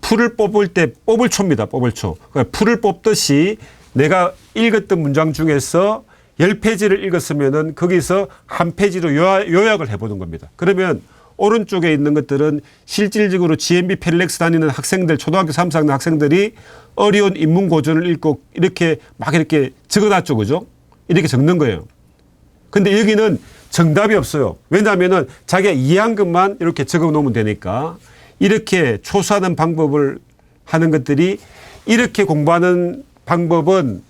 풀을 뽑을 때 뽑을 초입니다. 뽑을 초. 그러니까 풀을 뽑듯이 내가 읽었던 문장 중에서 10페이지를 읽었으면은 거기서 한 페이지로 요약을 해보는 겁니다. 그러면 오른쪽에 있는 것들은 실질적으로 GMB 패릴렉스 다니는 학생들, 초등학교 3, 4학년 학생들이 어려운 인문고전을 읽고 이렇게 막 이렇게 적어놨죠. 그죠? 이렇게 적는 거예요. 근데 여기는 정답이 없어요. 왜냐하면은 자기가 이해한 것만 이렇게 적어 놓으면 되니까 이렇게 초수하는 방법을 하는 것들이 이렇게 공부하는 방법은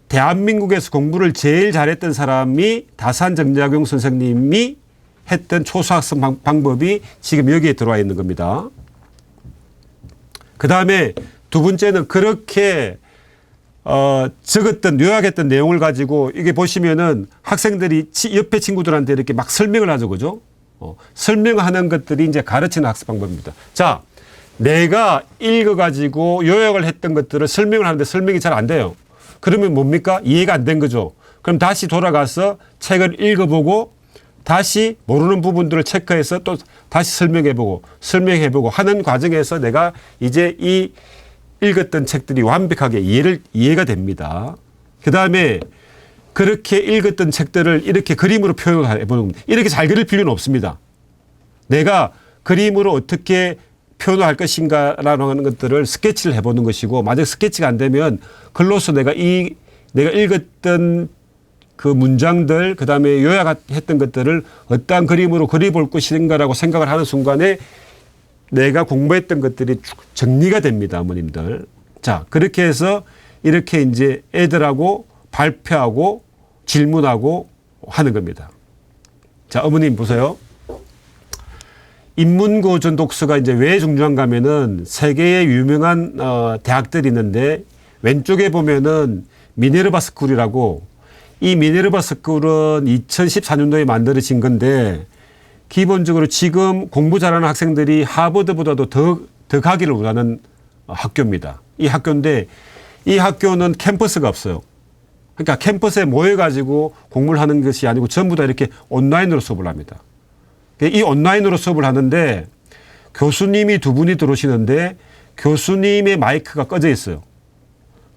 대한민국에서 공부를 제일 잘했던 사람이 다산정약용 선생님이 했던 초소학습 방법이 지금 여기에 들어와 있는 겁니다. 그 다음에 두 번째는 그렇게 적었던 요약했던 내용을 가지고 이게 보시면은 학생들이 옆에 친구들한테 이렇게 막 설명을 하죠. 그죠? 설명하는 것들이 이제 가르치는 학습 방법입니다. 자, 내가 읽어가지고 요약을 했던 것들을 설명을 하는데 설명이 잘 안 돼요. 그러면 뭡니까? 이해가 안 된 거죠. 그럼 다시 돌아가서 책을 읽어보고 다시 모르는 부분들을 체크해서 또 다시 설명해보고 하는 과정에서 내가 이제 이 읽었던 책들이 완벽하게 이해가 됩니다. 그 다음에 그렇게 읽었던 책들을 이렇게 그림으로 표현해 보는 겁니다. 이렇게 잘 그릴 필요는 없습니다. 내가 그림으로 어떻게 표현을 할 것인가라는 것들을 스케치를 해보는 것이고, 만약 스케치가 안 되면 글로서 내가 읽었던 그 문장들, 그 다음에 요약했던 것들을 어떠한 그림으로 그려볼 것인가라고 생각을 하는 순간에 내가 공부했던 것들이 정리가 됩니다, 어머님들. 자, 그렇게 해서 이렇게 이제 애들하고 발표하고 질문하고 하는 겁니다. 자, 어머님 보세요. 인문고전 독서가 이제 왜 중요한가 하면은 세계의 유명한 대학들이 있는데 왼쪽에 보면은 미네르바 스쿨이라고, 이 미네르바 스쿨은 2014년도에 만들어진 건데 기본적으로 지금 공부 잘하는 학생들이 하버드보다도 더 가기를 원하는 학교입니다. 이 학교인데 이 학교는 캠퍼스가 없어요. 그러니까 캠퍼스에 모여가지고 공부를 하는 것이 아니고 전부 다 이렇게 온라인으로 수업을 합니다. 이 온라인으로 수업을 하는데 교수님이 두 분이 들어오시는데 교수님의 마이크가 꺼져 있어요.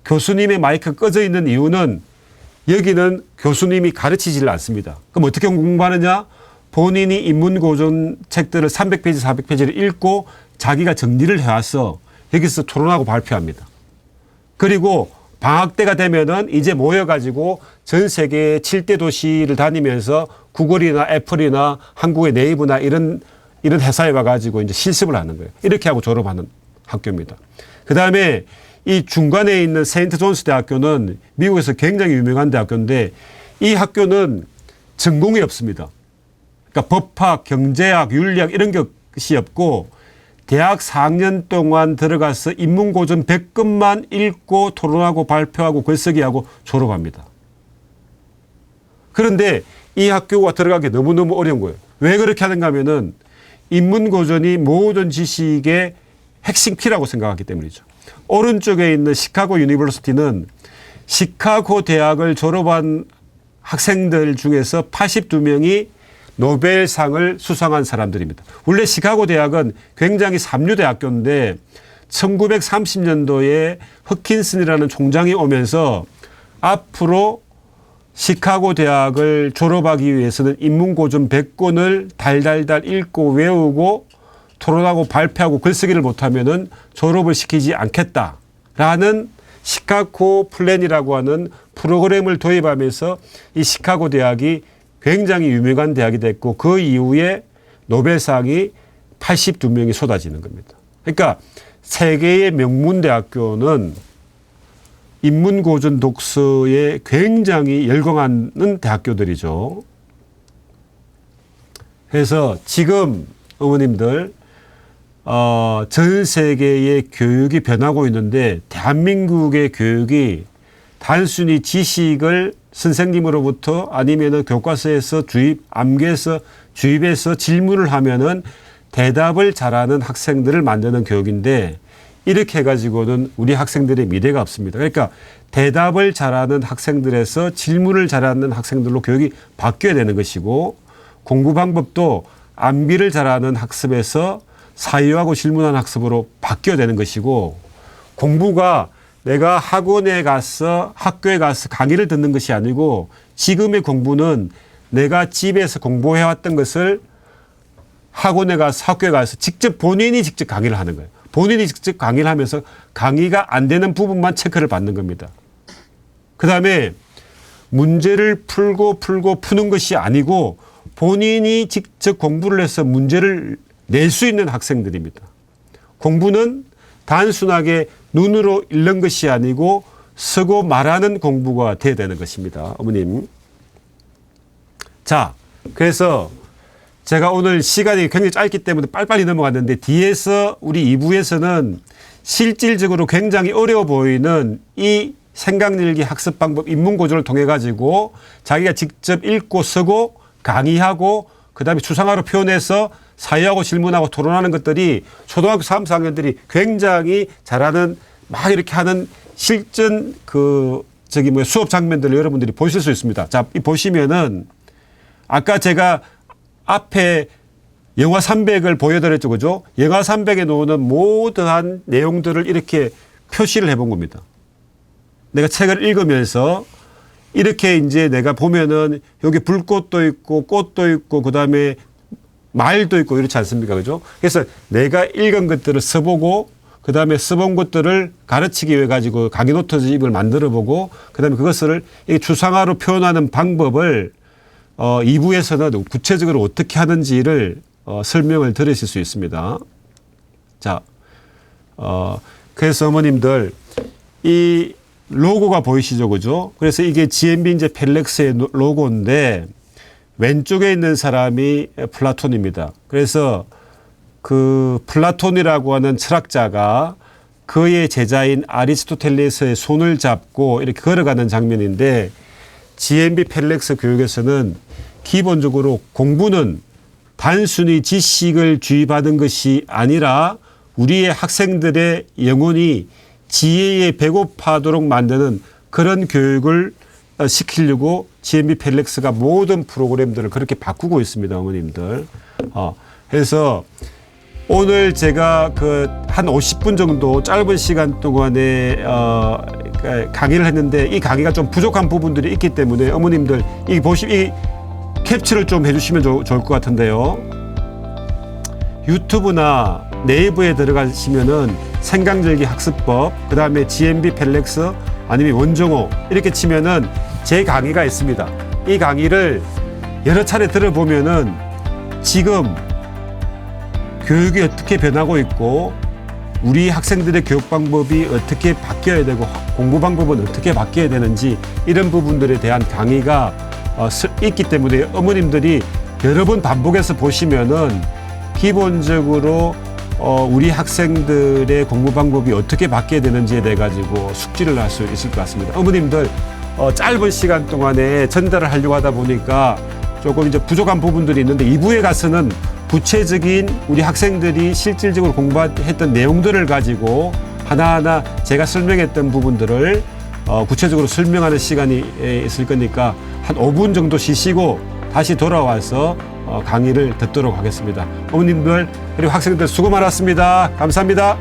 교수님의 마이크가 꺼져 있는 이유는 여기는 교수님이 가르치지를 않습니다. 그럼 어떻게 공부하느냐? 본인이 인문고전 책들을 300페이지, 400페이지를 읽고 자기가 정리를 해와서 여기서 토론하고 발표합니다. 그리고 방학 때가 되면은 이제 모여가지고 전 세계 7대 도시를 다니면서 구글이나 애플이나 한국의 네이버나 이런 회사에 와가지고 이제 실습을 하는 거예요. 이렇게 하고 졸업하는 학교입니다. 그 다음에 이 중간에 있는 세인트 존스 대학교는 미국에서 굉장히 유명한 대학교인데 이 학교는 전공이 없습니다. 그러니까 법학, 경제학, 윤리학 이런 것이 없고 대학 4학년 동안 들어가서 인문고전 100권만 읽고 토론하고 발표하고 글쓰기하고 졸업합니다. 그런데 이 학교가 들어가기 너무너무 어려운 거예요. 왜 그렇게 하는가 하면은 인문고전이 모든 지식의 핵심 키라고 생각하기 때문이죠. 오른쪽에 있는 시카고 유니버시티는 시카고 대학을 졸업한 학생들 중에서 82명이 노벨상을 수상한 사람들입니다. 원래 시카고 대학은 굉장히 삼류 대학교인데 1930년도에 허킨슨이라는 총장이 오면서 앞으로 시카고 대학을 졸업하기 위해서는 인문고전 100권을 달달달 읽고 외우고 토론하고 발표하고 글쓰기를 못하면은 졸업을 시키지 않겠다라는 시카고 플랜이라고 하는 프로그램을 도입하면서 이 시카고 대학이 굉장히 유명한 대학이 됐고 그 이후에 노벨상이 82명이 쏟아지는 겁니다. 그러니까 세계의 명문 대학교는 인문고전 독서에 굉장히 열광하는 대학교들이죠. 그래서 지금 어머님들 전 세계의 교육이 변하고 있는데 대한민국의 교육이 단순히 지식을 선생님으로부터 아니면은 교과서에서 암기해서 주입해서 질문을 하면은 대답을 잘하는 학생들을 만드는 교육인데 이렇게 해가지고는 우리 학생들의 미래가 없습니다. 그러니까 대답을 잘하는 학생들에서 질문을 잘하는 학생들로 교육이 바뀌어야 되는 것이고 공부 방법도 암기를 잘하는 학습에서 사유하고 질문하는 학습으로 바뀌어야 되는 것이고 공부가 내가 학원에 가서 학교에 가서 강의를 듣는 것이 아니고 지금의 공부는 내가 집에서 공부해왔던 것을 학원에 가서 학교에 가서 본인이 직접 강의를 하는 거예요. 본인이 직접 강의를 하면서 강의가 안 되는 부분만 체크를 받는 겁니다. 그다음에 문제를 풀고 푸는 것이 아니고 본인이 직접 공부를 해서 문제를 낼 수 있는 학생들입니다. 공부는 단순하게 눈으로 읽는 것이 아니고 쓰고 말하는 공부가 돼야 되는 것입니다. 어머님. 자, 그래서 제가 오늘 시간이 굉장히 짧기 때문에 빨리빨리 넘어갔는데 뒤에서 우리 2부에서는 실질적으로 굉장히 어려워 보이는 이 생각일기 학습 방법 입문고조를 통해 가지고 자기가 직접 읽고 쓰고 강의하고 그다음에 추상화로 표현해서 사회하고 질문하고 토론하는 것들이 초등학교 3, 4학년들이 굉장히 잘하는 막 이렇게 하는 실전 수업 장면들을 여러분들이 보실 수 있습니다. 자, 보시면은 아까 제가 앞에 영화 300을 보여드렸죠. 그죠? 영화 300에 나오는 모든 내용들을 이렇게 표시를 해본 겁니다. 내가 책을 읽으면서 이렇게 이제 내가 보면은 여기 불꽃도 있고 꽃도 있고 그다음에 말도 있고 이렇지 않습니까? 그죠? 그래서 내가 읽은 것들을 써보고 그다음에 써본 것들을 가르치기 위해 가지고 강의 노트집을 만들어 보고 그다음에 그것을 이 추상화로 표현하는 방법을 2부에서는 구체적으로 어떻게 하는지를 설명을 들으실 수 있습니다. 자, 그래서 어머님들 이 로고가 보이시죠, 그죠? 그래서 이게 GMB 이제 펠렉스의 로고인데 왼쪽에 있는 사람이 플라톤입니다. 그래서 그 플라톤이라고 하는 철학자가 그의 제자인 아리스토텔레스의 손을 잡고 이렇게 걸어가는 장면인데 GMB 펠렉스 교육에서는 기본적으로 공부는 단순히 지식을 주입하는 것이 아니라 우리의 학생들의 영혼이 지혜에 배고파하도록 만드는 그런 교육을 시키려고 GMB 펠렉스가 모든 프로그램들을 그렇게 바꾸고 있습니다, 어머님들. 그래서 오늘 제가 한 50분 정도 짧은 시간 동안에 강의를 했는데 이 강의가 좀 부족한 부분들이 있기 때문에 어머님들 이 캡처를 좀 해주시면 좋을 것 같은데요. 유튜브나 네이버에 들어가시면은 생강절기 학습법, 그 다음에 GMB 펠렉스 아니면 원종호 이렇게 치면은 제 강의가 있습니다. 이 강의를 여러 차례 들어보면은 지금 교육이 어떻게 변하고 있고 우리 학생들의 교육 방법이 어떻게 바뀌어야 되고 공부 방법은 어떻게 바뀌어야 되는지 이런 부분들에 대한 강의가 있기 때문에 어머님들이 여러 번 반복해서 보시면은 기본적으로 우리 학생들의 공부 방법이 어떻게 바뀌어야 되는지에 대해 가지고 숙지를 할 수 있을 것 같습니다. 어머님들 짧은 시간 동안에 전달을 하려고 하다 보니까 조금 이제 부족한 부분들이 있는데 2부에 가서는 구체적인 우리 학생들이 실질적으로 공부했던 내용들을 가지고 하나하나 제가 설명했던 부분들을 구체적으로 설명하는 시간이 있을 거니까 한 5분 정도 쉬시고 다시 돌아와서 강의를 듣도록 하겠습니다. 어머님들 그리고 학생들 수고 많았습니다. 감사합니다.